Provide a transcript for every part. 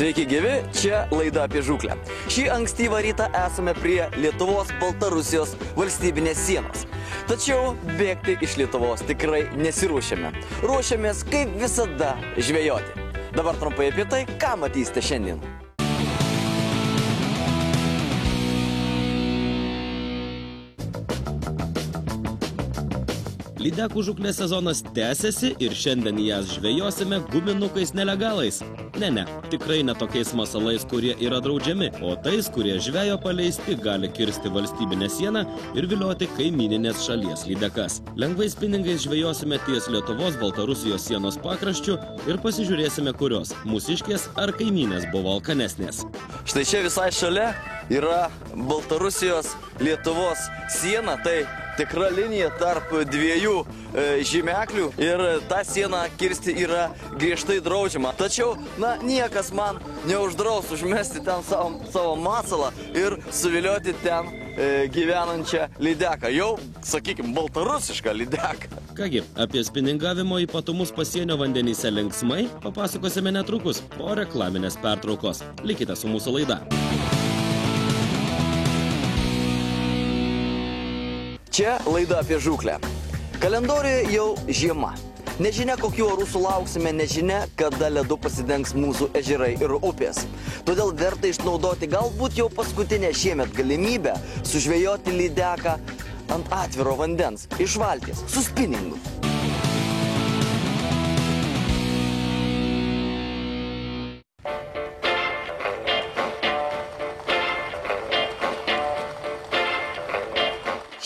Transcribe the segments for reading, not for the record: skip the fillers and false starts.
Sveiki gyvi, čia laida apie žūklę. Šį ankstyvą rytą esame prie Lietuvos-Baltarusijos valstybinės sienos. Tačiau bėgti iš Lietuvos tikrai nesiruošiame. Ruošiamės kaip visada žvejoti. Dabar trumpai apie tai, ką matysite šiandien. Lydekų žūklės sezonas tęsiasi ir šiandien jas žvejosime guminukais nelegalais. Ne, tikrai ne tokiais masalais, kurie yra draudžiami, o tais, kurie žvejo paleisti gali kirsti valstybinę sieną ir vilioti kaimyninės šalies lydekas. Lengvais pinigais žvejosime ties Lietuvos-Baltarusijos sienos pakraščiu ir pasižiūrėsime, kurios mūsiškės ar kaimynės buvo alkanesnės. Štai čia visai šalia yra Baltarusijos Lietuvos siena, tai tikra linija tarp dviejų žymeklių ir tą sieną kirsti yra griežtai draudžiama. Tačiau, niekas man neuždraus užmesti ten savo masalą ir suvilioti ten gyvenančią lydeką. Jau, sakykime, baltarusišką lydeką. Kągi, apie spiningavimo ypatumus pasienio vandenyse linksmai papasakosime netrukus po reklaminės pertraukos. Likite su mūsų laida. Čia laida apie žūklę. Kalendoriuje jau žiema. Nežinia, kokių orų sulauksime, nežinia, kada ledu pasidengs mūsų ežerai ir upės. Todėl verta išnaudoti galbūt jau paskutinę šiemet galimybę sužvejoti lydeką ant atviro vandens, iš valties, su spiningu.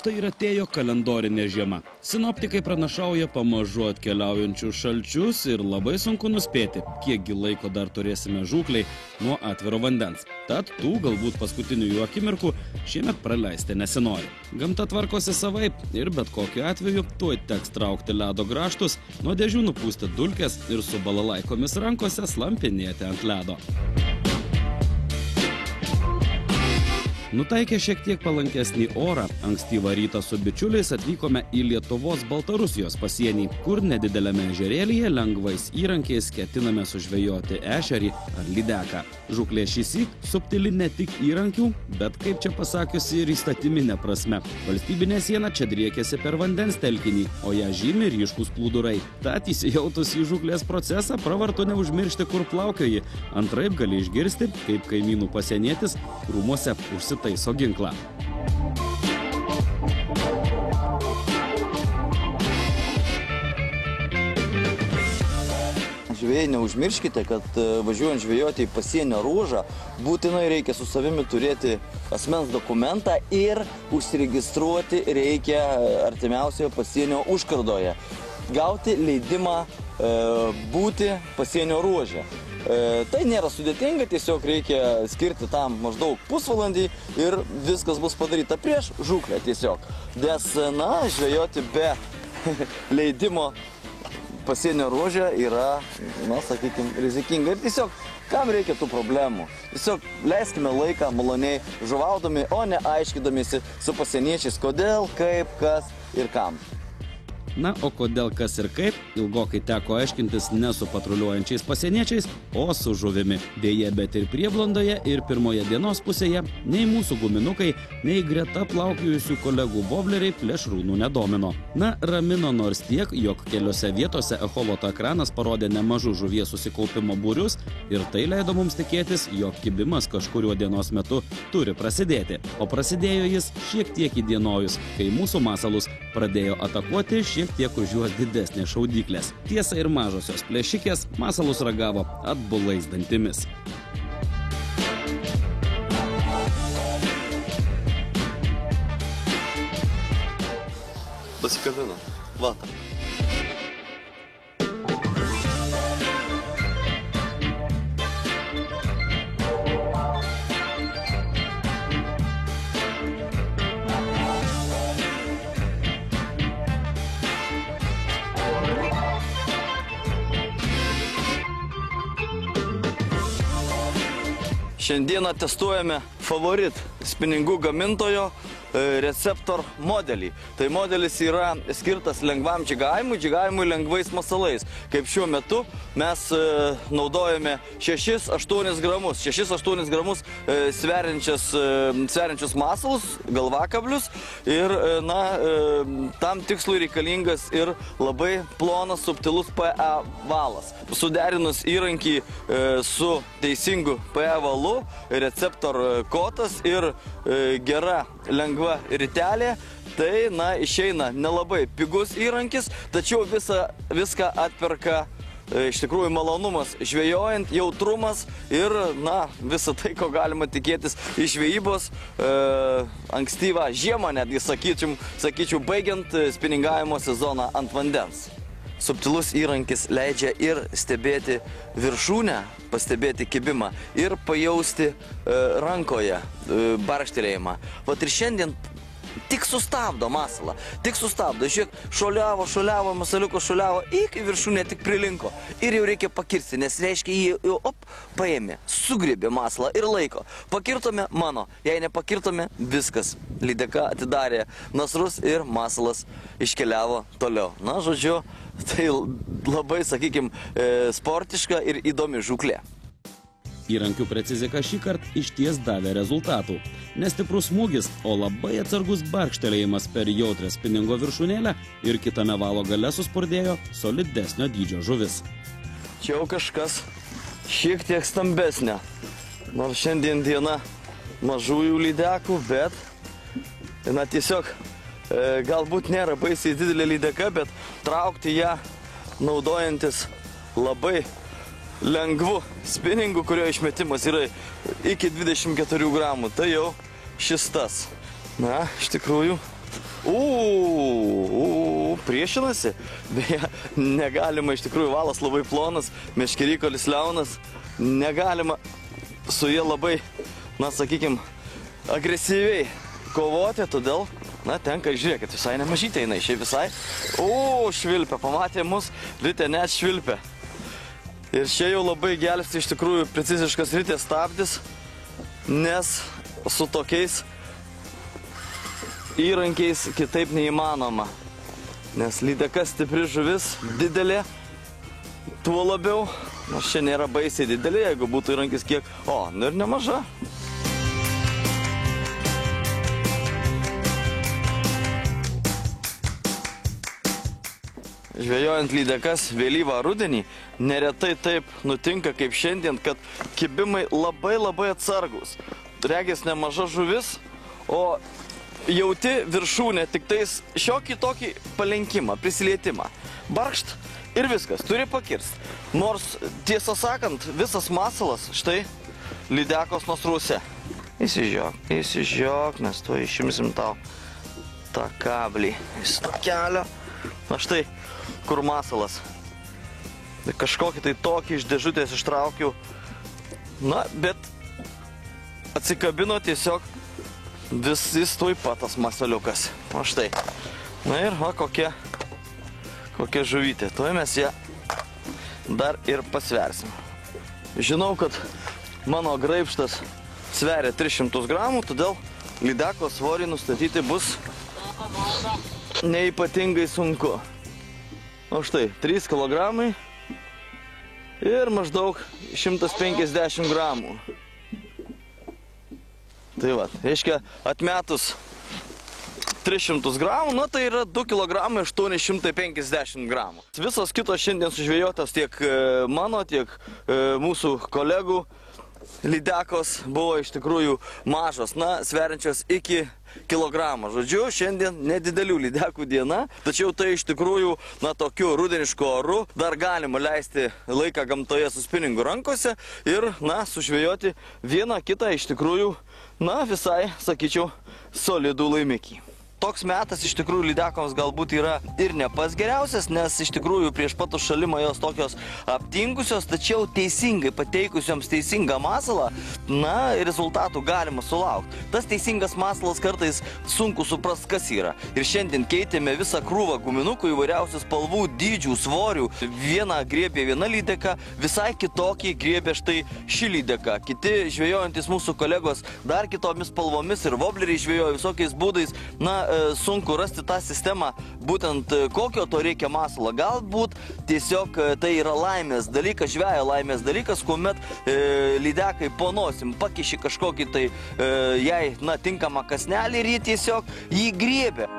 Štai ir atėjo kalendorinė žiema. Sinoptikai pranašauja pamažu atkeliaujančius šalčius ir labai sunku nuspėti, kiekgi laiko dar turėsime žūklei nuo atviro vandens. Tad tų galbūt paskutinių jų akimirkų šiemet praleisti nesinori. Gamta tvarkosi savaip ir bet kokiu atveju tuoj teks traukti ledo grąžtus, nuo dėžių nupūsti dulkes ir su balalaikomis rankose slampinėti ant ledo. Nutaikę šiek tiek palankesnį orą, ankstyvą rytą su bičiuliais atvykome į Lietuvos-Baltarusijos pasienį, kur nedidelėme ežerėlyje lengvais įrankiais ketiname sužvejoti ešerį ar lydeką. Žūklė šįsyk subtili ne tik įrankių, bet, kaip čia pasakiusi, ir įstatyminė prasme. Valstybinė siena čia driekiasi per vandens telkinį, o ją žymi ryškūs plūdurai. Tad įsijautus į žūklės procesą pravartu neužmiršti, kur plaukioji. Antraip gali išgirsti, kaip kaimynų pasienietis rūmuose užsitaiso ginklą. Žvejai, neužmirškite, kad važiuojant žvejoti į pasienio ruožą, būtinai reikia su savimi turėti asmens dokumentą ir užsiregistruoti reikia artimiausioje pasienio užkardoje. Gauti leidimą būti pasienio ruože. Tai nėra sudėtinga, tiesiog reikia skirti tam maždaug pusvalandį ir viskas bus padaryta prieš žūklę tiesiog. Nes, žvejoti be leidimo pasienio ruože yra, sakykime, rizikinga. Ir tiesiog, kam reikia tų problemų? Tiesiog leiskime laiką maloniai žuvaudami, o ne aiškydamiesi su pasieniečiais, kodėl, kaip, kas ir kam. Na, o kodėl, kas ir kaip, ilgokai teko aiškintis ne su patruliuojančiais pasieniečiais, o su žuvimi. Deja, bet ir Prieblandoje, ir pirmoje dienos pusėje nei mūsų guminukai, nei greta plaukiojusių kolegų vobleriai plėšrūnų nedomino. Na, ramino nors tiek, jog keliose vietose echoloto ekranas parodė nemažų žuvies susikaupimo būrius ir tai leido mums tikėtis, jog kibimas kažkuriuo dienos metu turi prasidėti. O prasidėjo jis šiek tiek įdienojus, kai mūsų masalus pradėjo atakuoti šiek tiek už juos didesnės šaudyklės. Tiesa, ir mažosios plėšikės masalus ragavo atbulais dantimis. Pasikabino. Vata. Šiandieną testuojame favorit spiningų gamintojo Receptor modelį. Tai modelis yra skirtas lengvam džigavimui lengvais masalais. Kaip šiuo metu mes naudojame 6-8 gramus. 6-8 gramus sveriančius masalus, galvakablius. Ir, tam tikslui reikalingas ir labai plonas, subtilus PE valas. Suderinus įrankį su teisingu PE valu, Receptor kotas ir gera lengva ritelė, tai, išeina nelabai pigus įrankis, tačiau viską atperka iš tikrųjų malonumas žvejojant, jautrumas ir, visą tai, ko galima tikėtis iš žvejybos ankstyvą žiemą, netgi sakyčiau, baigiant spiningavimo sezoną ant vandens. Subtilus įrankis leidžia ir stebėti viršūnę, pastebėti kibimą ir pajausti rankoje barkštelėjimą. Vat ir šiandien tik sustabdo masalą, tik sustabdo. Žiūrėk, šuoliavo, masaliukas šuoliavo, iki viršūnė tik prilinko. Ir jau reikia pakirsti, nes reiškia jį, paėmė, sugrėbė masalą ir laiko. Pakirtome mano, jei nepakirtome, viskas. Lydeka atidarė nasrus ir masalas iškeliavo toliau. Žodžiu, tai labai, sakykime, sportiška ir įdomi žūklė. Įrankių precizika šį kartą išties davė rezultatų. Nestiprus smūgis, o labai atsargus barkštelėjimas per jautrę spiningo viršūnėlę ir kitame valo gale suspurdėjo solidesnio dydžio žuvis. Čia jau kažkas šiek tiek stambesnė. Nors šiandien diena mažųjų lydekų, bet tiesiog galbūt nėra baisiai didelė lydeka, bet traukti ją naudojantis labai lengvu spiningu, kurio išmetimas yra iki 24 gramų. Tai jau šis tas. Iš tikrųjų. Priešinasi. Beje, negalima, iš tikrųjų, valas labai plonas, meškerykolis liaunas. Negalima su jie labai, sakykime, agresyviai kovoti, todėl, tenka, žiūrėkit, visai nemažytė jinai, šiaip visai. Švilpia, pamatė mus, ryte net švilpia. Ir čia jau labai gelbsti iš tikrųjų preciziškas ritės stabdis, nes su tokiais įrankiais kitaip neįmanoma. Nes lydeka stipri žuvis, didelė, tuo labiau, nors čia nėra baisiai didelė, jeigu būtų įrankis kiek, ir nemaža. Žvejojant lydekas vėlyvą rudenį, neretai taip nutinka kaip šiandien, kad kibimai labai atsargus. Regis nemaža žuvis, o jauti viršūnė tik tais šiokį tokį palenkimą, prisilietimą. Barkšt ir viskas, turi pakirst. Nors, tiesą sakant, visas masalas štai lydekos nasruose. Įsižiok, mes tuo išimsim tau tą kablį iš to kelio. Štai, kur masalas. Kažkokį tai tokį iš dėžutės ištraukiau. Bet atsikabino tiesiog visis tuoj patas masaliukas. Štai. Ir kokia žuvytė. Tuoj mes ją dar ir pasversim. Žinau, kad mano graibštas sveria 300 gramų, todėl lydeko svorį nustatyti bus neypatingai sunku. Štai, 3 kilogramai ir maždaug 150 gramų. Tai reiškia, atmetus 300 gramų, tai yra 2 kilogramai 850 gramų. Visos kitos šiandien sužvejotas tiek mano, tiek mūsų kolegų lydekos buvo iš tikrųjų mažos, sveriančios iki kilogramą. Žodžiu, šiandien nedidelių lydekų diena, tačiau tai iš tikrųjų, tokiu rudenišku oru dar galima leisti laiką gamtoje su spiningu rankose ir, sužvejoti vieną kitą iš tikrųjų, visai, sakyčiau, solidų laimikį. toks metas iš tikrųjų lydekoms galbūt yra ir ne pats geriausias, nes iš tikrųjų prieš pat užšalimą jos tokios aptingusios, tačiau teisingai pateikusioms teisingą masalą, na, rezultatų galima sulaukti. Tas teisingas masalas kartais sunku suprast, kas yra. Ir šiandien keitėme visą krūvą guminukų įvairiausių spalvų, dydžių, svorių. Vieną griebė viena lydeka, visai kitokį griebė štai ši lydeka. Kiti žvejojantis mūsų kolegos dar kitomis spalvomis ir vobleriai žvejoja visokiais būdais. Na, sunku rasti tą sistemą, būtent kokio to reikia masalo. Galbūt tiesiog tai yra laimės dalykas, žvejo laimės dalykas, kuomet lydekai po nosim pakiši kažkokį tai jai, na, tinkamą kasnelį ir jį tiesiog jį griebė.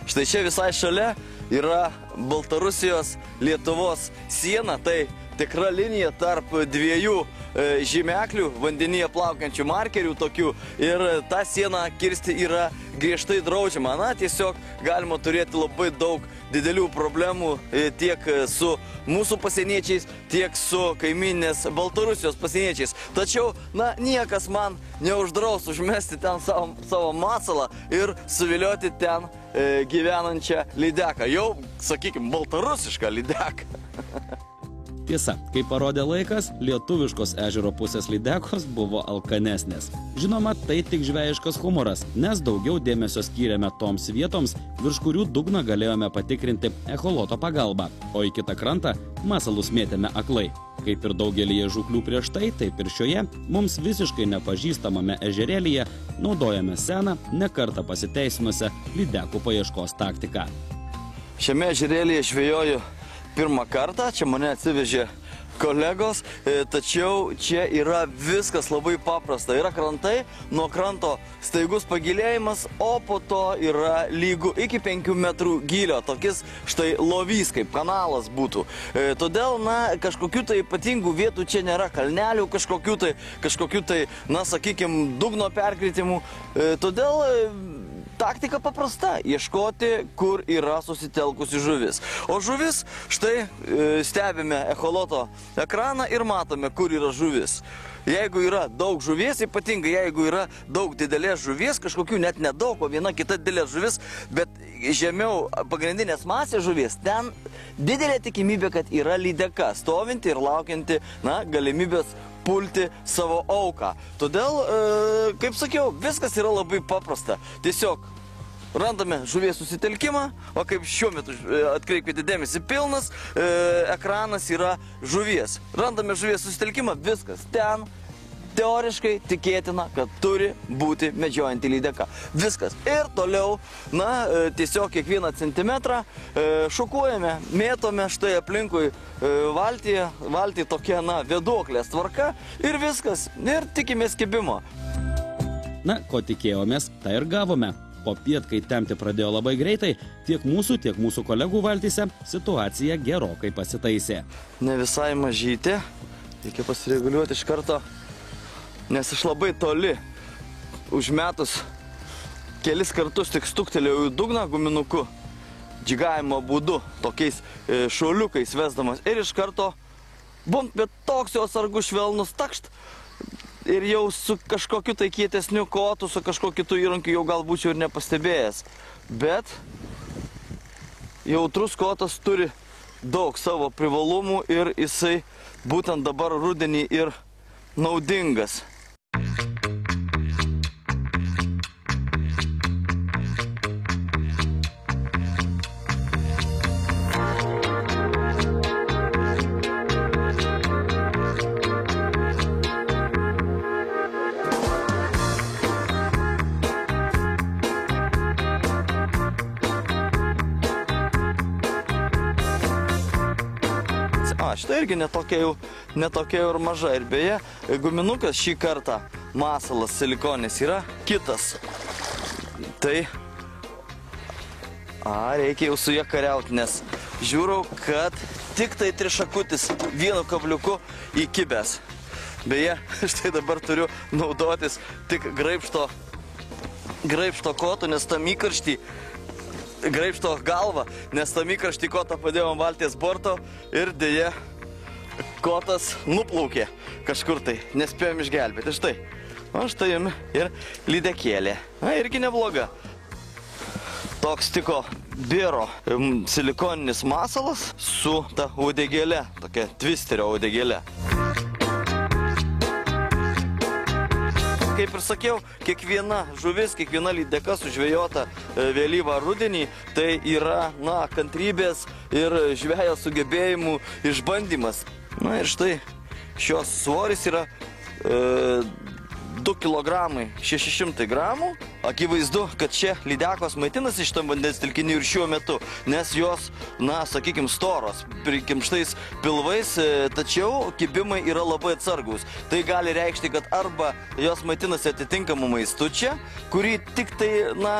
Štai čia visai šalia yra Baltarusijos Lietuvos siena, tai tikra linija tarp dviejų žymeklių, vandenyje plaukiančių markerių tokių, ir tą sieną kirsti yra griežtai draudžiama. Na, tiesiog galima turėti labai daug didelių problemų tiek su mūsų pasieniečiais, tiek su kaiminės Baltarusijos pasieniečiais. Tačiau, na, niekas man neuždraus užmesti ten savo masalą ir suvilioti ten gyvenančią lydeką. Jau, sakykime, baltarusišką lydeką. Tiesa, kaip parodė laikas, lietuviškos ežero pusės lydekos buvo alkanesnės. Žinoma, tai tik žvejiškas humoras, nes daugiau dėmesio skyrėme toms vietoms, virš kurių dugną galėjome patikrinti echoloto pagalba, o į kitą krantą masalus mėtėme aklai. Kaip ir daugelyje žūklių prieš tai, taip ir šioje, mums visiškai nepažįstamame ežerėlyje naudojame seną, nekartą pasiteisinusią lydekų paieškos taktiką. Šiame ežerėlyje žvejoju pirmą kartą, čia mane atsivežė kolegos, tačiau čia yra viskas labai paprasta. Yra krantai, nuo kranto staigus pagilėjimas, o po to yra lygu iki 5 metrų gylio, tokis štai lovys, kaip kanalas būtų. Todėl, na, kažkokių tai ypatingų vietų čia nėra, kalnelių kažkokių tai, na, sakykime, dugno perkritimų. Todėl taktika paprasta – ieškoti, kur yra susitelkusi žuvis. O žuvis, štai stebime echoloto ekraną ir matome, kur yra žuvis. Jeigu yra daug žuvies, ypatingai jeigu yra daug didelės žuvies, kažkokių net nedaug, o viena kita didelė žuvis, bet žemiau pagrindinės masės žuvies, ten didelė tikimybė, kad yra lydeka, stovinti ir laukianti, na, galimybės pulti savo auką. Todėl, kaip sakiau, viskas yra labai paprasta. Tiesiog randame žuvies susitelkimą, o kaip šiuo metu atkreipkite dėmesį, pilnas ekranas yra žuvies. Randame žuvies susitelkimą, viskas. Ten teoriškai tikėtina, kad turi būti medžiojanti lydeka. Viskas. Ir toliau, na, tiesiog kiekvieną centimetrą šukuojame, mėtome štai aplinkui valtį tokia, na, vėduoklės tvarka ir viskas. Ir tikimės kibimo. Na, ko tikėjomės, tai ir gavome. Popiet, kai tempti pradėjo labai greitai, tiek mūsų kolegų valtyse situacija gerokai pasitaisė. Ne visai mažytė, reikia pasireguliuoti iš karto, nes iš labai toli užmetus kelis kartus tik stuktelėjau į dugną guminuku, džigavimo būdu, tokiais šauliukais vesdamas, ir iš karto bum, bet toks jau atsargus švelnus takšt. Ir jau su kažkokiu tai kietesniu kotu, su kažkokiu kitu įrankiu jau gal būčiau ir nepastebėjęs. Bet jautrus kotas turi daug savo privalumų ir jisai būtent dabar rudenį ir naudingas. Štai irgi netokia jau ir maža. Ir beje, guminukas šį kartą masalas silikonės yra kitas. Tai reikia jau su ją kariauti, nes žiūrau, kad tik tai trišakutis vienu kabliuku įkibęs. Beje, štai dabar turiu naudotis tik graibšto kotų, nes tam įkarštį graibšto galvą, nes tam įkarštį kotą padėjom valties borto ir dėja kotas nuplaukė kažkur tai, nespėjom išgelbėti. Štai, o štai jums ir lydekėlė. Na, irgi nebloga. Toks tiko biro silikoninis masalas su ta uodegėlė, tokia twisterio uodegėlė. Kaip ir sakiau, kiekviena žuvis, kiekviena lydeka sužvejota vėlyvą rudenį, tai yra, na, kantrybės ir žvejo sugebėjimų išbandymas. Na ir štai, šios svoris yra 2 kg 600 gramų. Akivaizdu, kad čia lydekos maitinasi šitam vandens telkiniu ir šiuo metu, nes jos, na, sakykime, storos, prikimštais pilvais, tačiau kibimai yra labai atsargus. Tai gali reikšti, kad arba jos maitinasi atitinkamų maistu čia, kurį tik tai, na,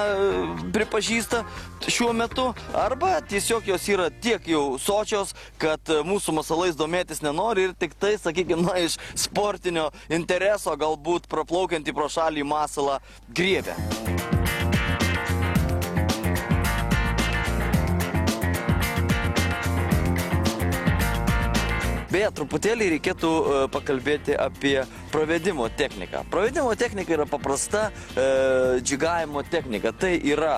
pripažįsta šiuo metu, arba tiesiog jos yra tiek jau sočios, kad mūsų masalais domėtis nenori ir tik tai, sakykime, na, iš sportinio intereso galbūt praplaukiantį pro šalį masalą griebia. Beje, truputėlį reikėtų pakalbėti apie pravedimo techniką. Pravedimo technika yra paprasta džigavimo technika. Tai yra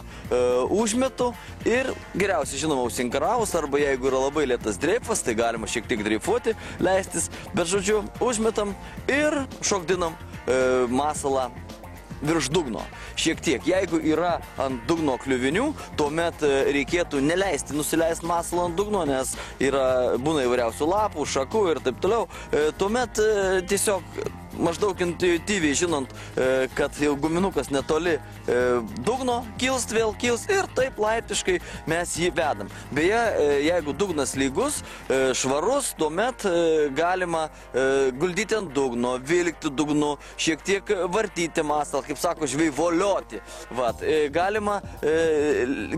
užmetu ir geriausiai žinoma užsinkaravus, arba jeigu yra labai lėtas dreifas, tai galima šiek tiek dreifuoti, leistis. Bet žodžiu, užmetam ir šokdinam masalą virš dugno. Šiek tiek. Jeigu yra ant dugno kliuvinių, tuomet reikėtų neleisti nusileisti masalą ant dugno, nes būna įvairiausių lapų, šakų ir taip toliau. Tuomet tiesiog maždaug intuityviai žinant, kad jau guminukas netoli dugno, kils, vėl kils ir taip laiptiškai mes jį vedam. Beje, jeigu dugnas lygus, švarus, tuomet galima guldyti ant dugno, vilkti dugnu, šiek tiek vartyti masalą, kaip sako žvejai, volioti. Vat, galima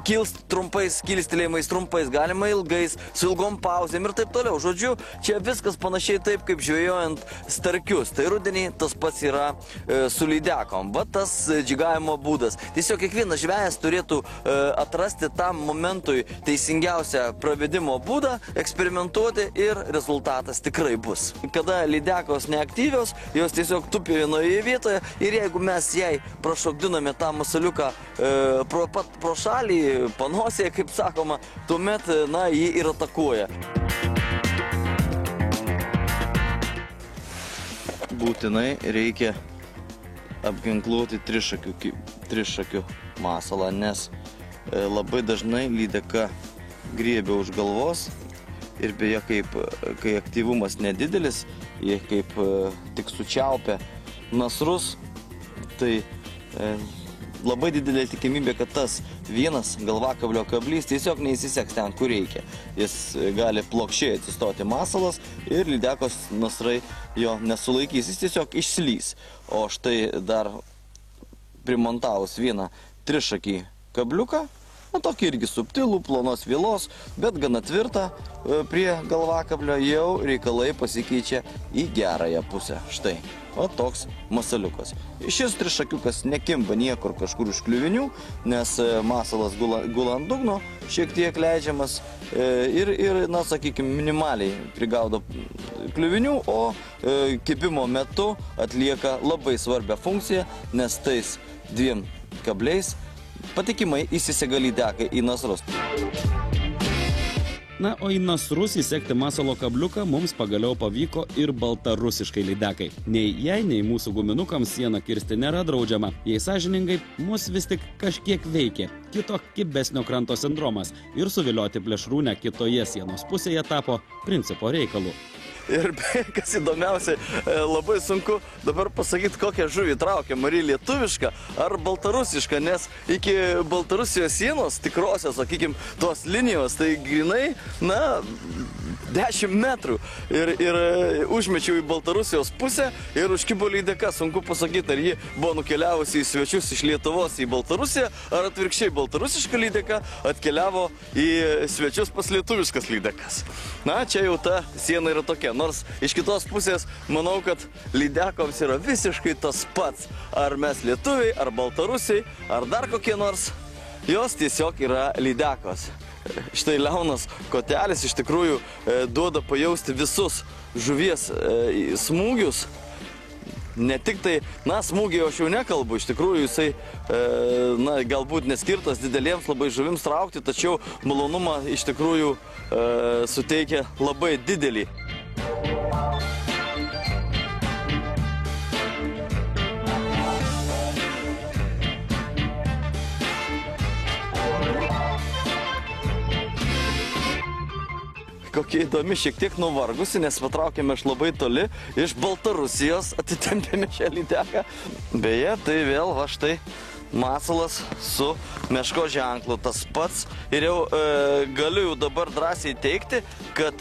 kilstelėjimais trumpais, galima ilgais, su ilgom pauzėm ir taip toliau. Žodžiu, čia viskas panašiai taip, kaip žvejojant starkius. Tai rudenį tas pats yra su lydekom. Va tas džigavimo būdas. Tiesiog kiekvienas žvejas turėtų atrasti tam momentui teisingiausią pravedimo būdą, eksperimentuoti ir rezultatas tikrai bus. Kada lydekos neaktyvios, jos tiesiog tupi vienoje vietoje ir jeigu mes jai prašokdiname tą masaliuką pro šalį, panosėje, kaip sakoma, tuomet, na, jį ir atakuoja. Būtinai reikia apginkluoti trišakių masalą, nes labai dažnai lydeka griebia už galvos ir beje, kai aktyvumas nedidelis, jie kaip tik sučiaupia nasrus, tai labai didelė tikimybė, kad tas vienas galvakablio kablys tiesiog neįsiseks ten, kur reikia. Jis gali plokščiai atsistoti masalas ir lydekos nasrai jo nesulaikys, jis tiesiog išslys. O štai dar primontavus vieną trišakį kabliuką, na, tokį irgi subtilų, plonos vielos, bet gana tvirtą prie galvakablio, jau reikalai pasikeičia į gerąją pusę. Štai, o toks masaliukas. Šis trišakiukas nekimba niekur kažkur už kliuvinių, nes masalas gula ant dugno, šiek tiek leidžiamas ir na, sakykime, minimaliai prigaudo kliuvinių, o kibimo metu atlieka labai svarbią funkciją, nes tais dviem kabliais patikimai įsisega lydekai į nasrus. Na, o į nasrus įsekti masalo kabliuką mums pagaliau pavyko ir baltarusiškai lydekai. Nei jai, nei mūsų guminukams sieną kirsti nėra draudžiama. Jei sąžiningai, mus vis tik kažkiek veikia kito kibesnio kranto sindromas ir suvilioti plėšrūnę kitoje sienos pusėje tapo principo reikalu. Ir kas įdomiausia, labai sunku dabar pasakyti, kokią žuvį traukia, ar lietuvišką ar baltarusišką, nes iki Baltarusijos sienos, tikrosios, sakykime, tos linijos, tai grinai, na, 10 metrų. Ir užmečiau į Baltarusijos pusę ir užkibo lydeka. Sunku pasakyti, ar ji buvo nukeliavusi į svečius iš Lietuvos į Baltarusiją, ar atvirkščiai baltarusiška lydeka atkeliavo į svečius pas lietuviškas lydekas. Na, čia jau ta siena yra tokia. Nors iš kitos pusės manau, kad lydekoms yra visiškai tas pats. Ar mes lietuviai, ar baltarusiai, ar dar kokie nors, jos tiesiog yra lydekos. štai Leonas Kotelis iš tikrųjų duoda pajausti visus žuvies smūgius. Ne tik tai, smūgiai aš jau nekalbu, iš tikrųjų jisai, galbūt neskirtas dideliems labai žuvims traukti, tačiau malonumą iš tikrųjų suteikia labai didelį. Kokia įdomi, šiek tiek nuvargusi, nes patraukėme iš labai toli, iš Baltarusijos atitempėme šią lydeką. Beje, tai vėl va štai masalas su meško ženklu, tas pats. Ir jau galiu jau dabar drąsiai teigti, kad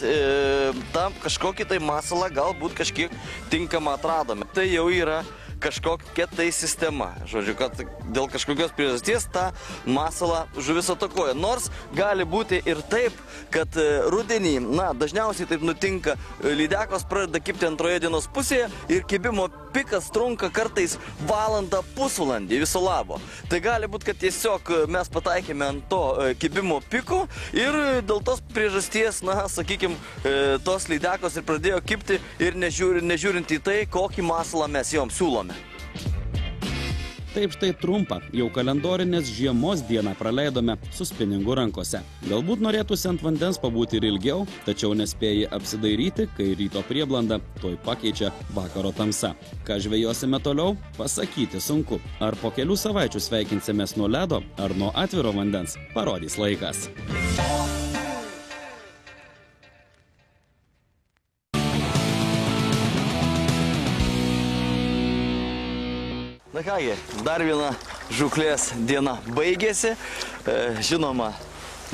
tam kažkokį tai masalą galbūt kažkiek tinkamą atradome. Tai jau yra kažkokia tai sistema. Žodžiu, kad dėl kažkokios priežasties tą masalą žuvis atakuoja. Nors gali būti ir taip, kad rudenį, dažniausiai taip nutinka, lydekos pradeda kibti antroje dienos pusėje ir kibimo pikas trunka kartais valandą, pusvalandį viso labo. Tai gali būti, kad tiesiog mes pataikėme ant to kibimo piko ir dėl tos priežasties, sakykime, tos lydekos ir pradėjo kibti ir nežiūrint į tai, kokį masalą mes joms siūlome. Taip štai trumpą, jau kalendorinės žiemos dieną praleidome su spiningu rankose. Galbūt norėtųsi ant vandens pabūti ir ilgiau, tačiau nespėjai apsidairyti, kai ryto prieblanda tuoj pakeičia vakaro tamsa. Ką žvejosime toliau, pasakyti sunku. Ar po kelių savaičių sveikinsimės nuo ledo, ar nuo atviro vandens, parodys laikas. Na kągi, dar viena žūklės diena baigėsi. Žinoma,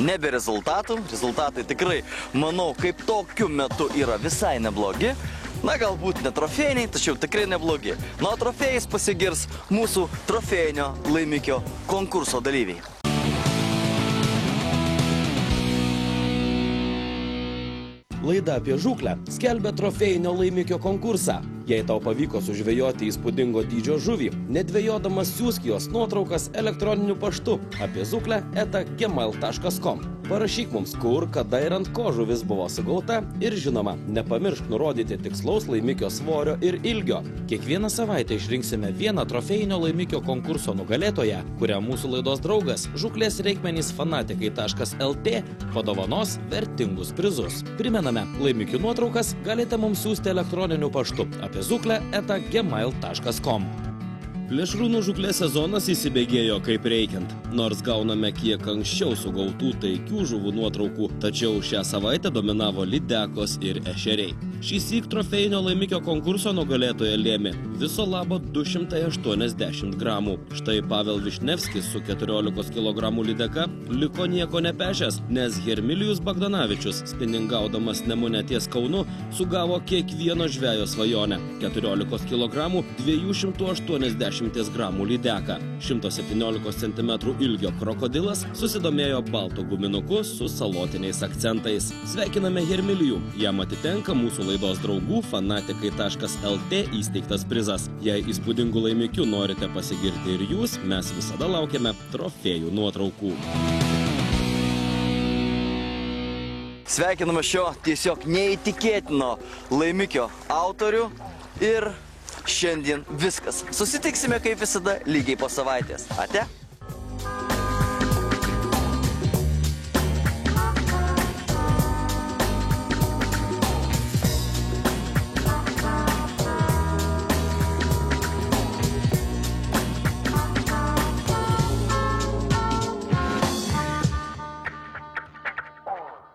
ne be rezultatų. Rezultatai tikrai, manau, kaip tokiu metu yra visai neblogi. Galbūt ne trofėjiniai, tačiau tikrai neblogi. O trofėjais pasigirs mūsų trofėjinio laimikio konkurso dalyviai. Laida apie žūklę skelbia trofėjinio laimikio konkursą. Jei tau pavyko sužvejoti įspūdingo dydžio žuvį, nedvejodamas siųsk jos nuotraukas elektroniniu paštu apie žuklę@gmail.com. Parašyk mums, kur, kada ir ant ko žuvis buvo sugauta ir žinoma, nepamiršk nurodyti tikslaus laimikio svorio ir ilgio. Kiekvieną savaitę išrinksime vieną trofėjinio laimikio konkurso nugalėtoją, kurią mūsų laidos draugas žuklės reikmenys fanatikai.lt padovanos vertingus prizus. Primename, laimikių nuotraukas galite mums siųsti elektroniniu paštu apie žuklę@gmail.com. Plėšrūnų žūklės sezonas įsibėgėjo kaip reikiant. Nors gauname kiek anksčiau sugautų taikių žuvų nuotraukų, tačiau šią savaitę dominavo lydekos ir ešeriai. Šįsyk trofėjinio laimikio konkurso nugalėtoja lėmė viso labo 280 gramų. Štai Pavel Višnevskis su 14 kg lydeka liko nieko nepešęs, nes Hermilijus Bagdanavičius, spiningaudamas Nemune ties Kaunu, sugavo kiekvieno žvejo svajonę – 14 kg 280 gramų lydeką. 117 cm ilgio krokodilas susidomėjo balto guminuku su salotiniais akcentais. Sveikiname Hermilijų, jam atitenka mūsų laidos draugų fanatikai.lt įsteigtas prizas. Jei įspūdingų laimikių norite pasigirti ir jūs, mes visada laukiame trofėjų nuotraukų. Sveikiname šio tiesiog neįtikėtino laimikio autorių ir šiandien viskas. Susitiksime kaip visada lygiai po savaitės. Ate?